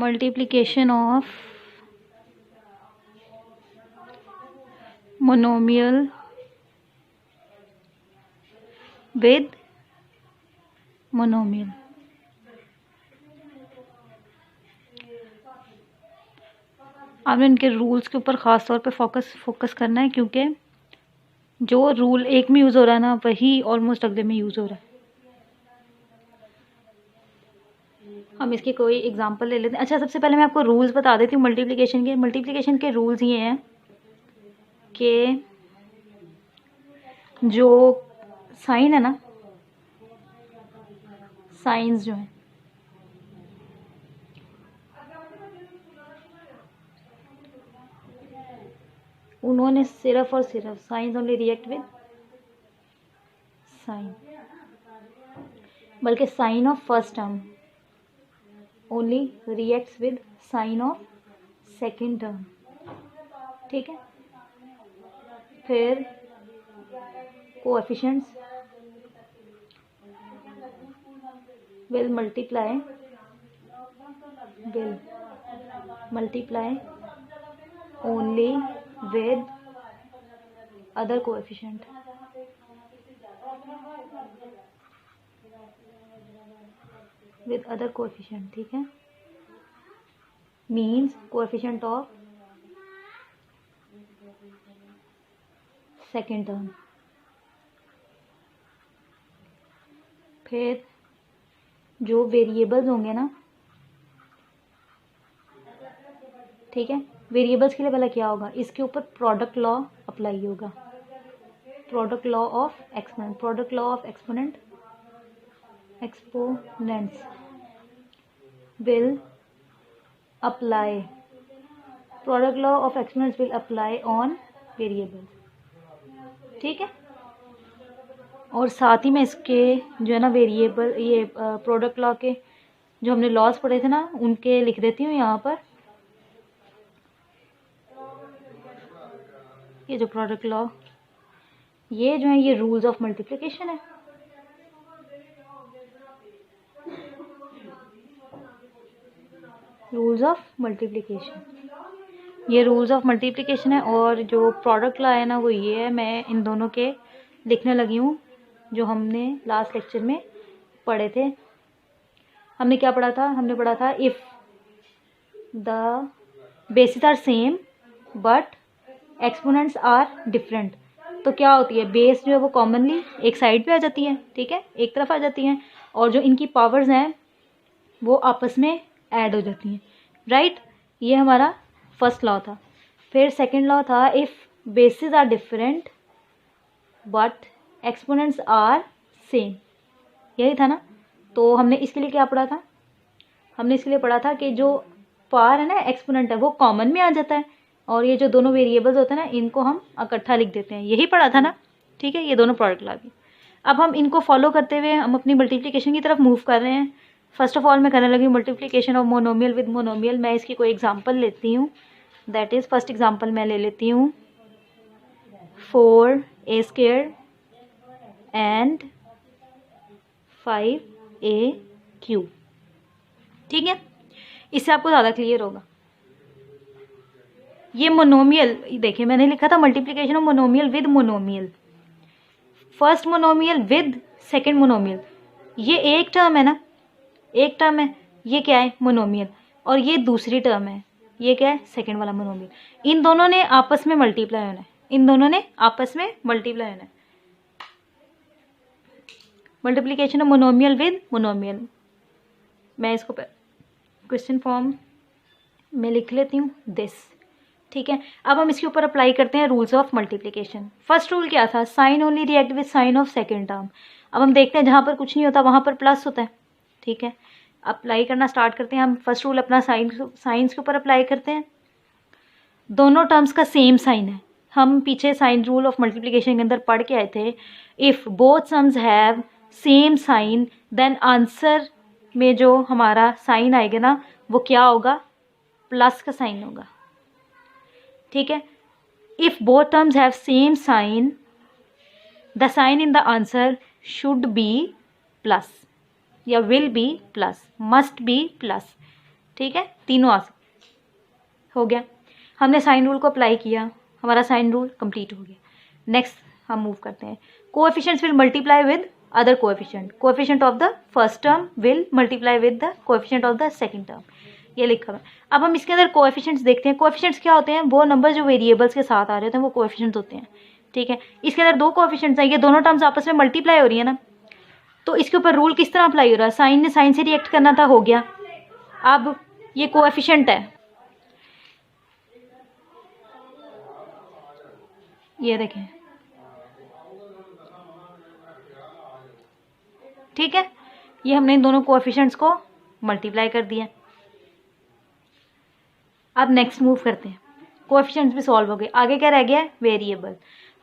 multiplication of monomial with monomial. आपने इनके rules के ऊपर ख़ास तौर पे फोकस करना है, क्योंकि जो रूल एक में यूज़ हो रहा है ना, वही ऑलमोस्ट अगले में यूज़ हो रहा है। हम इसके कोई एग्जांपल ले लेते हैं। अच्छा, सबसे पहले मैं आपको रूल्स बता देती हूँ मल्टीप्लिकेशन के। मल्टीप्लिकेशन के रूल्स ये हैं कि जो साइन है ना, साइंस जो हैं, उन्होंने सिर्फ और सिर्फ sines only react with sine, बल्कि sine of first term only reacts with sign of second term. ठीक है, फिर coefficients will multiply only with other coefficient. ठीक है, means coefficient of second term. फिर जो वेरिएबल्स होंगे ना, ठीक है, वेरिएबल्स के लिए पहले क्या होगा, इसके ऊपर प्रोडक्ट लॉ अप्लाई होगा। Product law of exponent, product law of exponents will apply, product law of exponents will apply on variables. ठीक है, और साथ ही में इसके जो है ना वेरिएबल, ये प्रोडक्ट लॉ के जो हमने लॉस पढ़े थे ना, उनके लिख देती हूँ यहाँ पर। ये जो प्रोडक्ट लॉ, ये जो है ये रूल्स ऑफ मल्टीप्लिकेशन है। रूल्स ऑफ मल्टीप्लिकेशन, ये रूल्स ऑफ मल्टीप्लिकेशन है। और जो प्रोडक्ट लॉ है ना, वो ये है। मैं इन दोनों के लिखने लगी हूँ जो हमने लास्ट लेक्चर में पढ़े थे। हमने क्या पढ़ा था, हमने पढ़ा था if the basis are same but exponents are different, तो क्या होती है, बेस जो है वो कॉमनली एक साइड पे आ जाती है। ठीक है, एक तरफ आ जाती हैं, और जो इनकी पावर्स हैं वो आपस में ऐड हो जाती हैं। राइट, ये हमारा फर्स्ट लॉ था। फिर सेकंड लॉ था if basis are different but exponents are same, यही था ना। तो हमने इसके लिए क्या पढ़ा था, हमने इसके लिए पढ़ा था कि जो पावर है ना, एक्सपोनेंट है, वो कॉमन में आ जाता है, और ये जो दोनों वेरिएबल्स होते हैं ना, इनको हम इकट्ठा लिख देते हैं। यही पढ़ा था ना। ठीक है, ये दोनों प्रोडक्ट लॉ भी। अब हम इनको फॉलो करते हुए हम अपनी मल्टीप्लिकेशन की तरफ मूव कर रहे हैं। फर्स्ट ऑफ ऑल मैं करने लगी multiplication of monomial with monomial. मैं इसकी कोई एग्जांपल लेती हूँ, दैट इज़ फर्स्ट एग्जांपल मैं ले लेती हूँ 4a² एंड 5a³। ठीक है, इससे आपको ज़्यादा क्लियर होगा। ये मोनोमियल, देखिए मैंने लिखा था multiplication of monomial with monomial, first monomial with second monomial. ये एक टर्म है ना, एक टर्म है, ये क्या है, मोनोमियल, और ये दूसरी टर्म है, ये क्या है, सेकंड वाला मोनोमियल। इन दोनों ने आपस में मल्टीप्लाई होना है, इन दोनों ने आपस में मल्टीप्लाई होना है। Multiplication of monomial with monomial, मैं इसको क्वेश्चन फॉर्म में लिख लेती हूँ, दिस। ठीक है, अब हम इसके ऊपर अप्लाई करते हैं rules of multiplication. First rule क्या था, sign only react with sign of second term. अब हम देखते हैं जहाँ पर कुछ नहीं होता वहाँ पर प्लस होता है। ठीक है, अप्लाई करना स्टार्ट करते हैं हम। फर्स्ट रूल अपना साइंस के ऊपर अप्लाई करते हैं। दोनों टर्म्स का सेम साइन है। हम पीछे साइन रूल ऑफ मल्टीप्लिकेशन के अंदर पढ़ के आए थे, if both sums have same sign then answer में जो हमारा साइन आएगा ना, वो क्या होगा, प्लस का साइन होगा। ठीक है, if both terms have same sign the sign in the answer should be plus या will be plus, must be plus. ठीक है, तीनों आ सकते। हो गया, हमने साइन रूल को अप्लाई किया, हमारा साइन रूल कंप्लीट हो गया। नेक्स्ट हम मूव करते हैं, coefficients will multiply with other coefficient, coefficient of the first term will multiply with the coefficient of the second term, ये लिखा हुआ है। अब हम इसके अंदर कोएफिशिएंट्स देखते हैं। कोएफिशिएंट्स क्या होते हैं? वो नंबर जो वेरिएबल्स के साथ आ रहे होते हैं वो कोएफिशिएंट्स होते हैं, ठीक है। इसके अंदर दो कोएफिशिएंट्स हैं, ये दोनों टर्म्स आपस में मल्टीप्लाई हो रही है ना, तो इसके ऊपर रूल किस तरह अप्लाई हो रहा है? साइन ने साइन से रिएक्ट करना था, हो गया। अब ये कोएफिशिएंट है, ये देखें, ठीक है, ये हमने इन दोनों कोएफिशिएंट्स को मल्टीप्लाई कर दिया। अब नेक्स्ट मूव करते हैं, कोएफिशिएंट्स भी सॉल्व हो गए, आगे क्या रह गया है? वेरिएबल।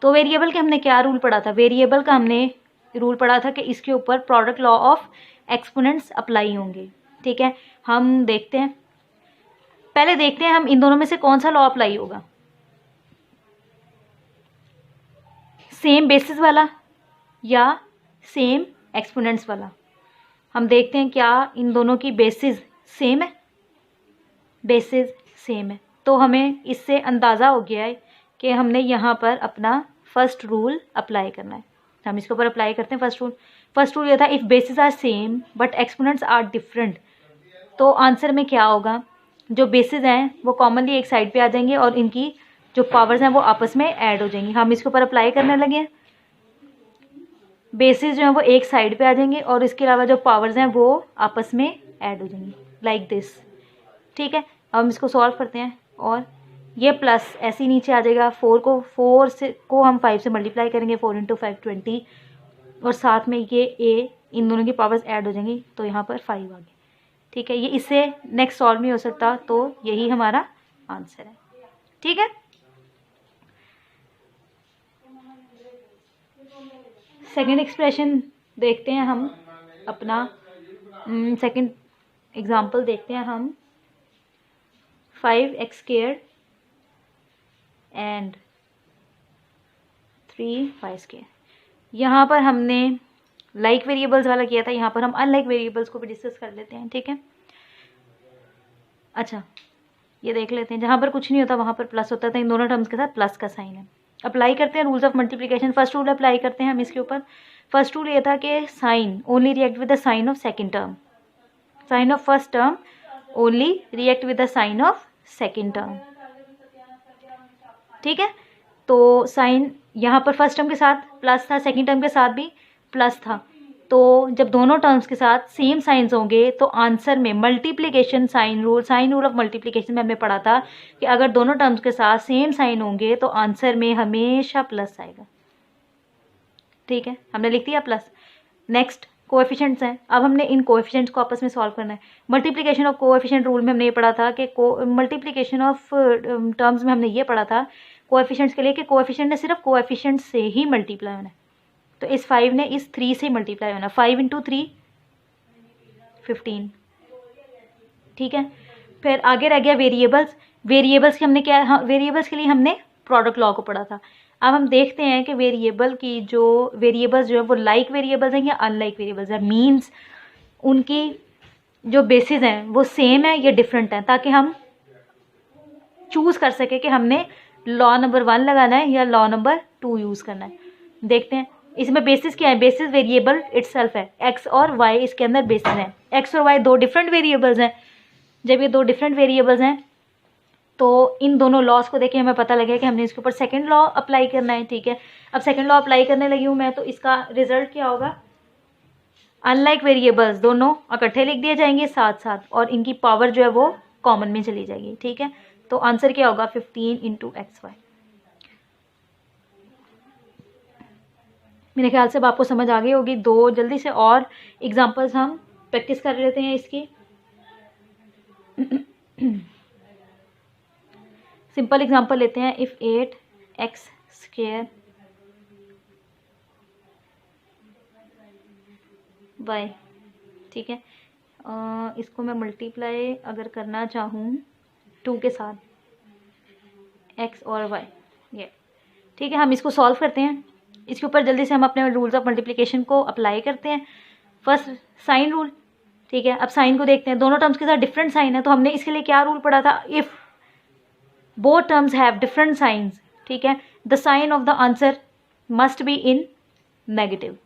तो वेरिएबल के हमने क्या रूल पढ़ा था? वेरिएबल का हमने रूल पढ़ा था कि इसके ऊपर product law of exponents apply होंगे, ठीक है। हम देखते हैं, पहले देखते हैं हम इन दोनों में से कौन सा लॉ अप्लाई होगा, सेम बेसिस वाला या सेम एक्सपोनेंट्स वाला। हम देखते हैं क्या इन दोनों की बेसिस सेम है, बेसिस सेम है, तो हमें इससे अंदाज़ा हो गया है कि हमने यहाँ पर अपना फर्स्ट रूल अप्लाई करना है। हम इसके ऊपर अप्लाई करते हैं फर्स्ट रूल। फर्स्ट रूल ये था, if basis are same but exponents are different, तो आंसर में क्या होगा? जो बेसिस हैं वो कॉमनली एक साइड पे आ जाएंगे और इनकी जो पावर्स हैं वो आपस में ऐड हो जाएंगी। हम इसके ऊपर अप्लाई करने लगे हैं, बेसिस जो है वो एक साइड पे आ जाएंगे और इसके अलावा जो पावर्स हैं वो आपस में ऐड हो जाएंगी, लाइक दिस, ठीक है। अब हम इसको सॉल्व करते हैं और ये प्लस ऐसे ही नीचे आ जाएगा। 4 को हम 5 से मल्टीप्लाई करेंगे, 4 × 5 20, और साथ में ये ए, इन दोनों की पावर्स ऐड हो जाएंगी, तो यहाँ पर 5 आ गए, ठीक है। ये इससे नेक्स्ट सॉल्व नहीं हो सकता, तो यही हमारा आंसर है, ठीक है। सेकेंड एक्सप्रेशन देखते हैं हम अपना, सेकेंड एग्जाम्पल देखते हैं हम, 5x² एंड 3y²। यहाँ पर हमने लाइक वेरिएबल्स वाला किया था, यहाँ पर हम अनलाइक वेरिएबल्स को भी डिस्कस कर लेते हैं, ठीक है। अच्छा, ये देख लेते हैं, जहाँ पर कुछ नहीं होता वहाँ पर प्लस होता था, इन दोनों टर्म्स के साथ प्लस का साइन है। अप्लाई करते हैं rules of multiplication. First rule apply करते हैं हम इसके ऊपर। फर्स्ट रूल ये था कि sign only react with the sign of second term, sign of first term only react with the sign of second term, ठीक है। तो साइन यहाँ पर फर्स्ट टर्म के साथ प्लस था, सेकेंड टर्म के साथ भी प्लस था, तो जब दोनों टर्म्स के साथ सेम साइंस होंगे तो आंसर में multiplication sign rule of multiplication में हमने पढ़ा था कि अगर दोनों टर्म्स के साथ सेम साइन होंगे तो आंसर में हमेशा प्लस आएगा, ठीक है। हमने लिख दिया प्लस। नेक्स्ट कोएफिशिएंट्स हैं, अब हमने इन कोएफिशिएंट्स को आपस में सॉल्व करना है। मल्टीप्लिकेशन ऑफ कोएफिशिएंट रूल में हमने ये पढ़ा था कि मल्टीप्लिकेशन ऑफ टर्म्स में हमने ये पढ़ा था कोएफिशिएंट्स के लिए कि कोएफिशिएंट ने सिर्फ कोएफिशिएंट से ही मल्टीप्लाई होना है, तो इस 5 ने इस 3 से मल्टीप्लाई होना, 5 × 3 15, ठीक है। फिर आगे रह गया वेरिएबल्स। वेरिएबल्स के हमने क्या, हाँ, वेरिएबल्स के लिए हमने प्रोडक्ट लॉ को पढ़ा था। अब हम देखते हैं कि वेरिएबल्स जो है वो लाइक वेरिएबल्स हैं या अनलाइक वेरिएबल्स हैं, मीन्स उनकी जो बेसिस हैं वो सेम है या डिफरेंट है, ताकि हम चूज़ कर सके कि हमने लॉ नंबर 1 लगाना है या लॉ नंबर 2 यूज़ करना है। देखते हैं इसमें बेसिस क्या है। बेसिस वेरिएबल इटसेल्फ है, एक्स और वाई इसके अंदर बेसिस हैं। एक्स और वाई दो डिफरेंट वेरिएबल्स हैं। जब ये दो डिफरेंट वेरिएबल्स हैं तो इन दोनों लॉस को देखे हमें पता लगे कि हमने इसके ऊपर सेकंड लॉ अप्लाई करना है, ठीक है। अब सेकंड लॉ अप्लाई करने लगी हूँ मैं, तो इसका रिजल्ट क्या होगा? अनलाइक वेरिएबल्स दोनों इकट्ठे लिख दिए जाएंगे साथ साथ, और इनकी पावर जो है वो कॉमन में चली जाएगी, ठीक है। तो आंसर क्या होगा? 15 × xy। मेरे ख्याल से अब आपको समझ आ गई होगी। दो जल्दी से और एग्जांपल्स हम प्रैक्टिस कर लेते हैं इसकी। सिंपल एग्जांपल लेते हैं। इफ़ 8x² y, ठीक है, इसको मैं मल्टीप्लाई अगर करना चाहूँ 2 के साथ, x और y, ये ठीक है। हम इसको सॉल्व करते हैं। इसके ऊपर जल्दी से हम अपने रूल्स ऑफ मल्टीप्लिकेशन को अप्लाई करते हैं। फर्स्ट साइन रूल, ठीक है, अब साइन को देखते हैं, दोनों टर्म्स के साथ डिफरेंट साइन है, तो हमने इसके लिए क्या रूल पढ़ा था, if both terms have different signs, ठीक है, the sign of the answer must be in negative.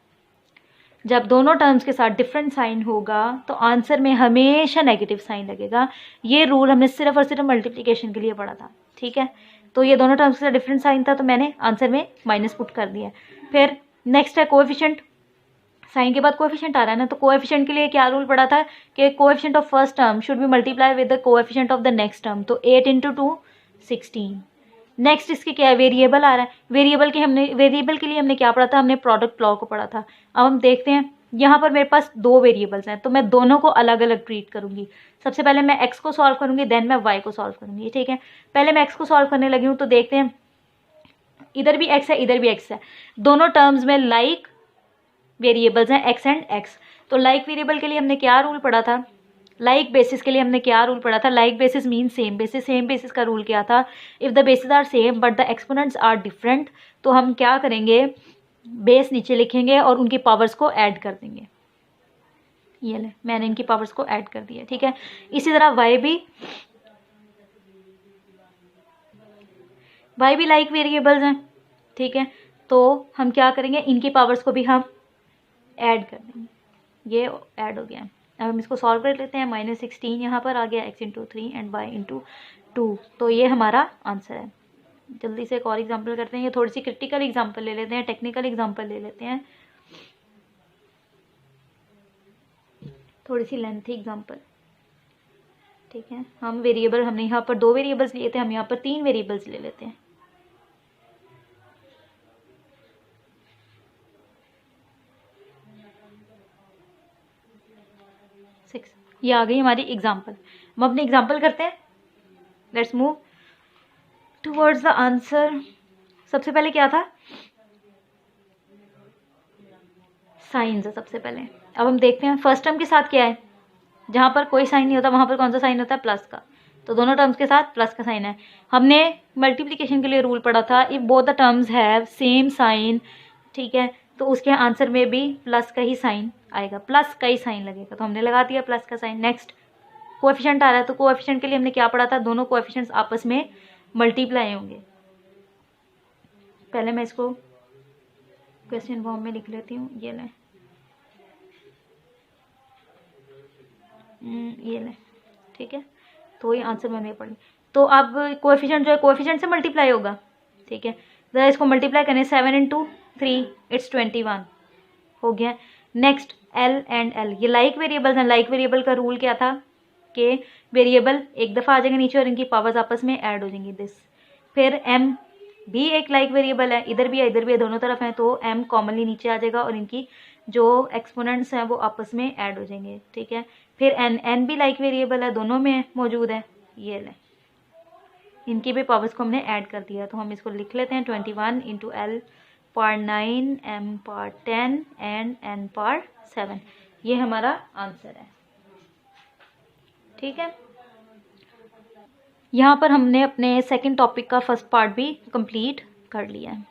जब दोनों टर्म्स के साथ डिफरेंट साइन होगा तो आंसर में हमेशा नेगेटिव साइन लगेगा। ये रूल हमने सिर्फ और सिर्फ मल्टीप्लिकेशन के लिए पढ़ा था, ठीक है। तो ये दोनों टर्म्स के साथ डिफरेंट साइन था तो मैंने आंसर में माइनस पुट कर दिया। फिर नेक्स्ट है कोएफिशिएंट, साइन के बाद कोएफिशिएंट आ रहा है ना, तो कोएफिशिएंट के लिए क्या रूल पड़ा था कि coefficient of first term should be multiply with the coefficient of the next term, तो 8 × 2 16। नेक्स्ट इसके क्या है, वेरिएबल आ रहा है, वेरिएबल के लिए हमने क्या पढ़ा था, हमने प्रोडक्ट लॉ को पढ़ा था। अब हम देखते हैं, यहाँ पर मेरे पास दो वेरिएबल्स हैं तो मैं दोनों को अलग अलग ट्रीट करूंगी। सबसे पहले मैं x को सॉल्व करूंगी, देन मैं y को सॉल्व करूंगी, ठीक है। पहले मैं x को सॉल्व करने लगी हूँ, तो देखते हैं इधर भी x है इधर भी x है, दोनों टर्म्स में लाइक वेरिएबल्स हैं x एंड x। तो लाइक वेरिएबल के लिए हमने क्या रूल पढ़ा था, लाइक बेसिस के लिए हमने क्या रूल पढ़ा था, like basis mean same basis. Same basis का रूल क्या था, if the basis are same but the exponents are different, तो हम क्या करेंगे, बेस नीचे लिखेंगे और उनकी पावर्स को ऐड कर देंगे। ये ले, मैंने इनकी पावर्स को ऐड कर दिया, ठीक है। इसी तरह y भी लाइक वेरिएबल्स हैं, ठीक है, तो हम क्या करेंगे, इनकी पावर्स को भी हम ऐड कर देंगे। ये ऐड हो गया। अब हम इसको सॉल्व कर लेते हैं, -16 यहाँ पर आ गया, x × 3 एंड y × 2, तो ये हमारा आंसर है। जल्दी से एक और एग्जांपल करते हैं, ये थोड़ी सी क्रिटिकल एग्जांपल ले लेते हैं, टेक्निकल एग्जांपल ले लेते हैं, थोड़ी सी लेंथी एग्जांपल, ठीक है। हम वेरिएबल, हमने यहाँ पर 2 वेरिएबल्स लिए थे, हम यहाँ पर 3 वेरिएबल्स ले लेते हैं। ये आ गई हमारी एग्जांपल। हम अपने एग्जांपल करते हैं, let's move towards the answer. सबसे पहले क्या था, साइंस है सबसे पहले। अब हम देखते हैं फर्स्ट टर्म के साथ क्या है, जहाँ पर कोई साइन नहीं होता वहाँ पर कौन सा साइन होता है, प्लस का, तो दोनों टर्म्स के साथ प्लस का साइन है। हमने मल्टीप्लिकेशन के लिए रूल पढ़ा था, if both the terms have same sign, ठीक है, तो उसके आंसर में भी प्लस का ही साइन आएगा, प्लस का ही साइन लगेगा, तो हमने लगा दिया प्लस का साइन। नेक्स्ट कोएफिशिएंट आ रहा है, तो कोएफिशिएंट के लिए हमने क्या पढ़ा था, दोनों कोएफिशिएंट्स आपस में मल्टीप्लाई होंगे। पहले मैं इसको क्वेश्चन फॉर्म में लिख लेती हूँ, ये लें, ये लें, ठीक है, तो ये आंसर मैंने पढ़ी। तो अब कोएफिशिएंट जो है कोएफिशिएंट से मल्टीप्लाई होगा, ठीक है, ज़रा इसको मल्टीप्लाई करें, 7 × 3 इट्स 21 हो गया। नेक्स्ट L एंड L, ये लाइक वेरिएबल्स हैं। लाइक वेरिएबल का रूल क्या था कि वेरिएबल एक दफ़ा आ जाएंगे नीचे और इनकी पावर्स आपस में ऐड हो जाएंगी, दिस। फिर M भी एक लाइक वेरिएबल है, इधर भी है इधर भी है, दोनों तरफ हैं, तो M कॉमनली नीचे आ जाएगा और इनकी जो एक्सपोनेंट्स हैं वो आपस में ऐड हो जाएंगे, ठीक है। फिर N भी लाइक वेरिएबल है, दोनों में मौजूद है, ये लें, इनकी भी पावर्स को हमने ऐड कर दिया, तो हम इसको लिख लेते हैं 21 × L power 9, M power 10 and N power 7, ये हमारा आंसर है, ठीक है। यहाँ पर हमने अपने सेकंड टॉपिक का फर्स्ट पार्ट भी कंप्लीट कर लिया है।